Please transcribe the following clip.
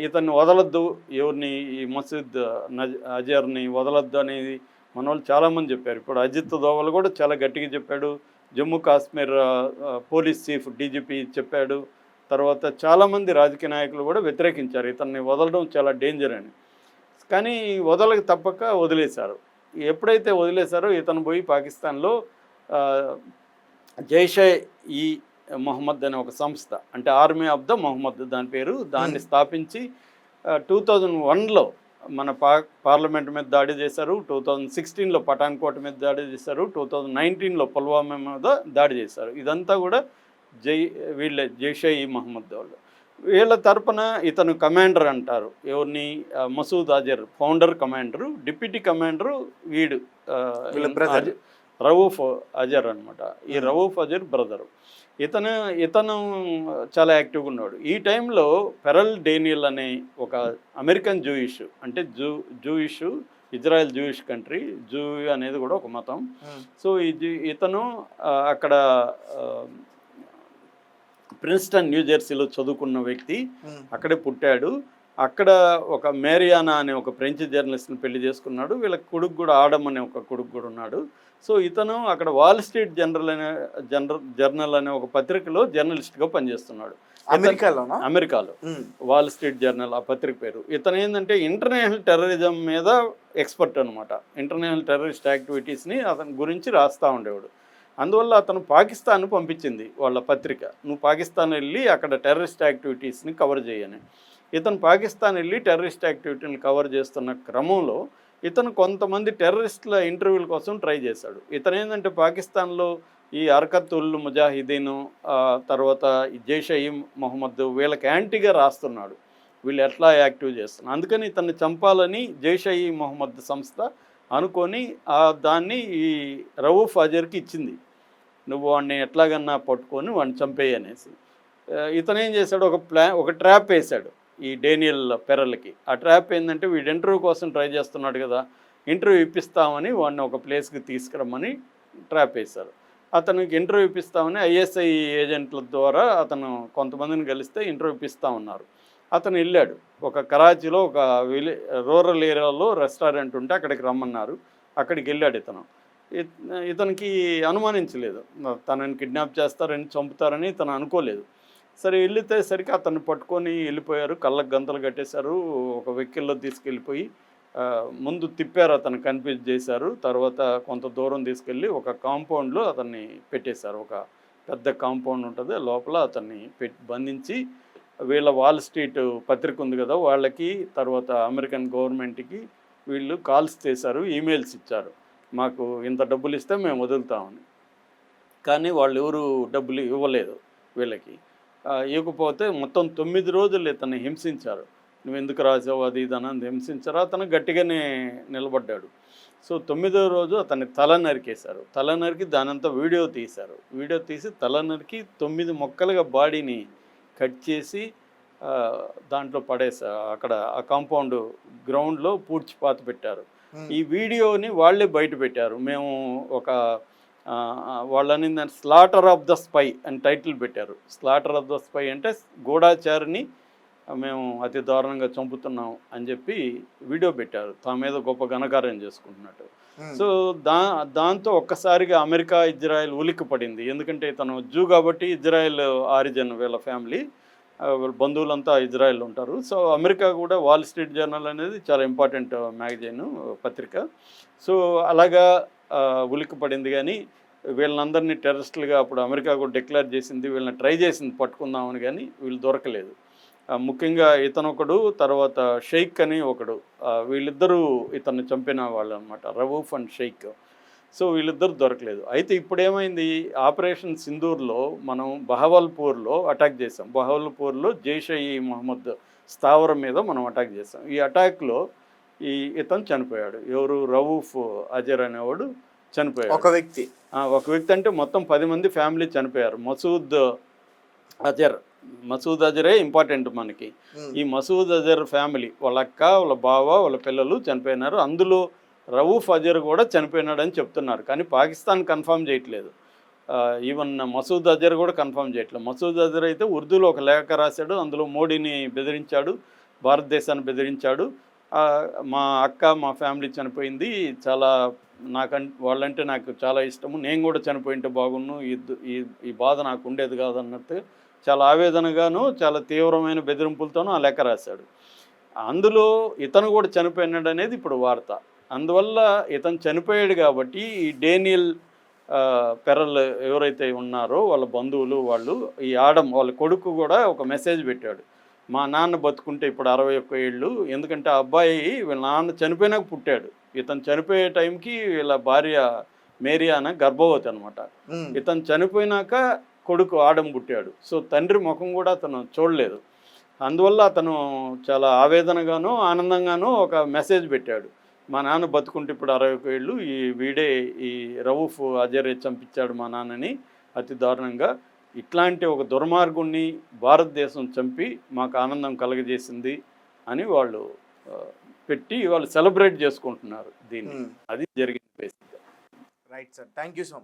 ఇతన్ని వదలొద్దు, ఎవరిని ఈ మసూద్ అజర్ని వదలొద్దు అనేది మన వాళ్ళు చాలామంది చెప్పారు. ఇప్పుడు అజిత్ దోవల్ కూడా చాలా గట్టిగా చెప్పాడు. Jammu Kashmir police chief DGP చెప్పాడు. తర్వాత చాలామంది రాజకీయ నాయకులు కూడా వ్యతిరేకించారు, ఇతన్ని వదలడం చాలా డేంజర్ అని. కానీ వదలక తప్పక వదిలేశారు. ఎప్పుడైతే వదిలేశారో ఇతను పోయి పాకిస్తాన్లో జైషే ఈ మొహమ్మద్ అనే ఒక సంస్థ, అంటే ఆర్మీ ఆఫ్ ద మొహమ్మద్ దాని పేరు, దాన్ని స్థాపించి 2001లో మన పార్లమెంట్ మీద దాడి చేశారు, 2016లో పఠాన్కోట్ మీద దాడి చేశారు, 2019లో పుల్వామా మీద దాడి చేశారు. ఇదంతా కూడా జైషే ఈ మొహమ్మద్ వాళ్ళు. వీళ్ళ తరపున ఇతను కమాండర్ అంటారు ఎవరిని, Masood Azhar founder commander, deputy commander వీడు రవూఫ్ అజర్ అనమాట. ఈ రవూఫ్ అజర్ బ్రదరు. ఇతను చాలా యాక్టివ్గా ఉన్నాడు. ఈ టైంలో పెరల్ డేనియల్ అనే ఒక అమెరికన్ జూయిష్, అంటే Jewish Israel Jewish country, zoo అనేది కూడా ఒక మతం. సో ఇతను అక్కడ ప్రిన్స్టన్ న్యూజెర్సీలో చదువుకున్న వ్యక్తి, అక్కడే పుట్టాడు. అక్కడ ఒక మేరియానా అనే ఒక ఫ్రెంచ్ జర్నలిస్ట్ని పెళ్లి చేసుకున్నాడు. వీళ్ళ కొడుకు కూడా ఆడమ్ అనే ఒక కొడుకు కూడా ఉన్నాడు. సో ఇతను అక్కడ వాల్ స్ట్రీట్ జర్నల్ అనే ఒక పత్రికలో జర్నలిస్ట్గా పనిచేస్తున్నాడు అమెరికాలో. వాల్ స్ట్రీట్ జర్నల్ ఆ పత్రిక పేరు. ఇతను ఏంటంటే ఇంటర్నేషనల్ టెర్రరిజం మీద ఎక్స్పర్ట్ అనమాట. ఇంటర్నేషనల్ టెర్రరిస్ట్ యాక్టివిటీస్ని అతని గురించి రాస్తూ ఉండేవాడు. అందువల్ల అతను పాకిస్తాన్ పంపించింది వాళ్ళ పత్రిక, నువ్వు పాకిస్తాన్ వెళ్ళి అక్కడ టెర్రరిస్ట్ యాక్టివిటీస్ని కవర్ చేయని. ఇతను పాకిస్తాన్ వెళ్ళి టెర్రరిస్ట్ యాక్టివిటీని కవర్ చేస్తున్న క్రమంలో ఇతను కొంతమంది టెర్రరిస్టుల ఇంటర్వ్యూల కోసం ట్రై చేశాడు. ఇతను ఏంటంటే పాకిస్తాన్లో ఈ హర్కత్ ఉల్ ముజాహిదీన్, తర్వాత జైషే ఈ మొహమ్మద్ వీళ్ళకి యాంటీగా రాస్తున్నాడు, వీళ్ళు ఎట్లా యాక్టివ్ చేస్తున్నారు. అందుకని ఇతన్ని చంపాలని జైషే ఈ మొహమ్మద్ సంస్థ అనుకొని దాన్ని ఈ రవూఫ్ అజర్కి ఇచ్చింది, నువ్వు వాడిని ఎట్లాగన్నా పట్టుకొని వాడిని చంపేయి అనేసి. ఇతను ఏం చేశాడు, ఒక ట్రాప్ వేశాడు ఈ డేనియల్ పెరల్కి. ఆ ట్రాప్ ఏంటంటే వీడు ఇంటర్వ్యూ కోసం ట్రై చేస్తున్నాడు కదా, ఇంటర్వ్యూ ఇప్పిస్తామని వాడిని ఒక ప్లేస్కి తీసుకురమ్మని ట్రాప్ వేశారు. అతనికి ఇంటర్వ్యూ ఇప్పిస్తామని ఐఎస్ఐ ఏజెంట్ల ద్వారా అతను కొంతమందిని కలిస్తే ఇంటర్వ్యూ ఇప్పిస్తా ఉన్నారు. అతను వెళ్ళాడు, ఒక కరాచీలో ఒక రూరల్ ఏరియాలో రెస్టారెంట్ ఉంటే అక్కడికి రమ్మన్నారు. అక్కడికి వెళ్ళాడు. ఇతనికి అనుమానించలేదు, తనని కిడ్నాప్ చేస్తారని చంపుతారని తను అనుకోలేదు. సరే వెళ్ళేసరికి అతన్ని పట్టుకొని వెళ్ళిపోయారు, కళ్ళకు గంతలు కట్టేశారు, ఒక వెహికల్లో తీసుకెళ్ళిపోయి ముందు తిప్పారు, అతను కన్ఫ్యూజ్ చేశారు. తర్వాత కొంత దూరం తీసుకెళ్ళి ఒక కాంపౌండ్లో అతన్ని పెట్టేశారు. ఒక పెద్ద కాంపౌండ్ ఉంటుంది, లోపల అతన్ని బంధించి వీళ్ళ వాల్ స్ట్రీట్ పత్రిక ఉంది కదా వాళ్ళకి, తర్వాత అమెరికన్ గవర్నమెంట్కి వీళ్ళు కాల్స్ చేశారు, ఈమెయిల్స్ ఇచ్చారు, మాకు ఇంత డబ్బులు ఇస్తే మేము వదులుతామని. కానీ వాళ్ళు ఎవరు డబ్బులు ఇవ్వలేదు వీళ్ళకి. ఇవ్వకపోతే మొత్తం 9 రోజులు ఇతన్ని హింసించారు. నువ్వు ఎందుకు రాసావు అది ఇది అని హింసించారు. అతను గట్టిగానే నిలబడ్డాడు. సో 9వ రోజు అతన్ని తల నరికేశారు. తల నరికి దానంతా వీడియో తీశారు. వీడియో తీసి తల నరికి 9 ముక్కలుగా బాడీని కట్ చేసి దాంట్లో పడేశారు. అక్కడ ఆ కాంపౌండ్ గ్రౌండ్లో పూడ్చిపాత పెట్టారు. ఈ వీడియోని వాళ్ళే బయట పెట్టారు. మేము ఒక వాళ్ళని స్లాటర్ ఆఫ్ ద స్పై అని టైటిల్ పెట్టారు. స్లాటర్ ఆఫ్ ద స్పై అంటే గూఢాచారిని మేము అతి దారుణంగా చంపుతున్నాం అని చెప్పి వీడియో పెట్టారు, తమ మీద గొప్ప ఘనకార్యం చేసుకుంటున్నట్టు. సో దాంతో ఒక్కసారిగా అమెరికా ఇజ్రాయెల్ ఉలిక్కి పడింది. ఎందుకంటే ఇతను జూ కాబట్టి ఇజ్రాయెల్ ఆరిజిన్, వీళ్ళ ఫ్యామిలీ వీళ్ళ బంధువులంతా ఇజ్రాయెల్ ఉంటారు. సో అమెరికా కూడా వాల్ స్ట్రీట్ జర్నల్ అనేది చాలా ఇంపార్టెంట్ మ్యాగజైన్, పత్రిక. సో అలాగా ఉలిక్కి పడింది. కానీ వీళ్ళందరినీ టెర్రరిస్టులుగా అప్పుడు అమెరికా కూడా డిక్లేర్ చేసింది, వీళ్ళని ట్రై చేసింది పట్టుకుందామని, కానీ వీళ్ళు దొరకలేదు. ముఖ్యంగా ఇతను ఒకడు, తర్వాత షెయిక్ అని ఒకడు, వీళ్ళిద్దరూ ఇతన్ని చంపిన వాళ్ళు అనమాట, రవూఫ్ అండ్ షెయిక్. సో వీళ్ళిద్దరు దొరకలేదు. అయితే ఇప్పుడు ఏమైంది, ఆపరేషన్ సింధూర్లో మనం బహవల్పూర్లో అటాక్ చేసాం. బహవల్పూర్లో జైషే ఈ మొహమ్మద్ స్థావరం మీద మనం అటాక్ చేసాం. ఈ అటాక్లో ఇతను చనిపోయాడు. ఎవరు, రవూఫ్ అజర్ అనేవాడు చనిపోయాడు. ఒక వ్యక్తి అంటే మొత్తం 10 మంది ఫ్యామిలీ చనిపోయారు. మసూద్ అజరే ఇంపార్టెంట్ మనకి. ఈ మసూద్ అజర్ ఫ్యామిలీ, వాళ్ళ అక్క, వాళ్ళ బావ, వాళ్ళ పిల్లలు చనిపోయినారు. అందులో రవూఫ్ అజర్ కూడా చనిపోయినాడని చెప్తున్నారు, కానీ పాకిస్తాన్ కన్ఫర్మ్ చేయట్లేదు. ఈవెన్ మసూద్ అజర్ కూడా కన్ఫర్మ్ చేయట్లేదు. మసూద్ అజర్ అయితే ఉర్దూలో ఒక లేఖ రాశాడు, అందులో మోడీని బెదిరించాడు, భారతదేశాన్ని బెదిరించాడు. మా అక్క మా ఫ్యామిలీ చనిపోయింది, చాలా వాళ్ళంటే నాకు చాలా ఇష్టము, నేను కూడా చనిపోయింటే బాగున్ను, ఈ ఈ బాధ నాకు ఉండేది కాదన్నట్టు చాలా ఆవేదనగాను చాలా తీవ్రమైన బెదిరింపులతోనూ ఆ లెక్క రాశాడు. అందులో ఇతను కూడా చనిపోయినాడు అనేది ఇప్పుడు వార్త. అందువల్ల ఇతను చనిపోయాడు కాబట్టి ఈ డేనియల్ పెరల్ ఎవరైతే ఉన్నారో వాళ్ళ బంధువులు వాళ్ళు, ఈ ఆడమ్ వాళ్ళ కొడుకు కూడా ఒక మెసేజ్ పెట్టాడు, మా నాన్న బతుకుంటే ఇప్పుడు 61 ఏళ్ళు, ఎందుకంటే ఆ అబ్బాయి వీళ్ళ నాన్న చనిపోయినాక పుట్టాడు. ఇతను చనిపోయే టైంకి వీళ్ళ భార్య మేరియానా గర్భవతి అనమాట. ఇతను చనిపోయినాక కొడుకు ఆడమ్ పుట్టాడు. సో తండ్రి ముఖం కూడా అతను చూడలేదు. అందువల్ల అతను చాలా ఆవేదనగానో ఆనందంగానో ఒక మెసేజ్ పెట్టాడు, మా నాన్న బతుకుంటే ఇప్పుడు 61 ఏళ్ళు, వీడే ఈ రవూఫ్ అజరే చంపించాడు మా నాన్నని అతి దారుణంగా. ఇట్లాంటి ఒక దుర్మార్గుణ్ణి భారతదేశం చంపి మాకు ఆనందం కలగజేసింది అని వాళ్ళు పెట్టి వాళ్ళు సెలబ్రేట్ చేసుకుంటున్నారు దీన్ని. అది జరిగింది బేసిక్గా. Right sir, thank you so much.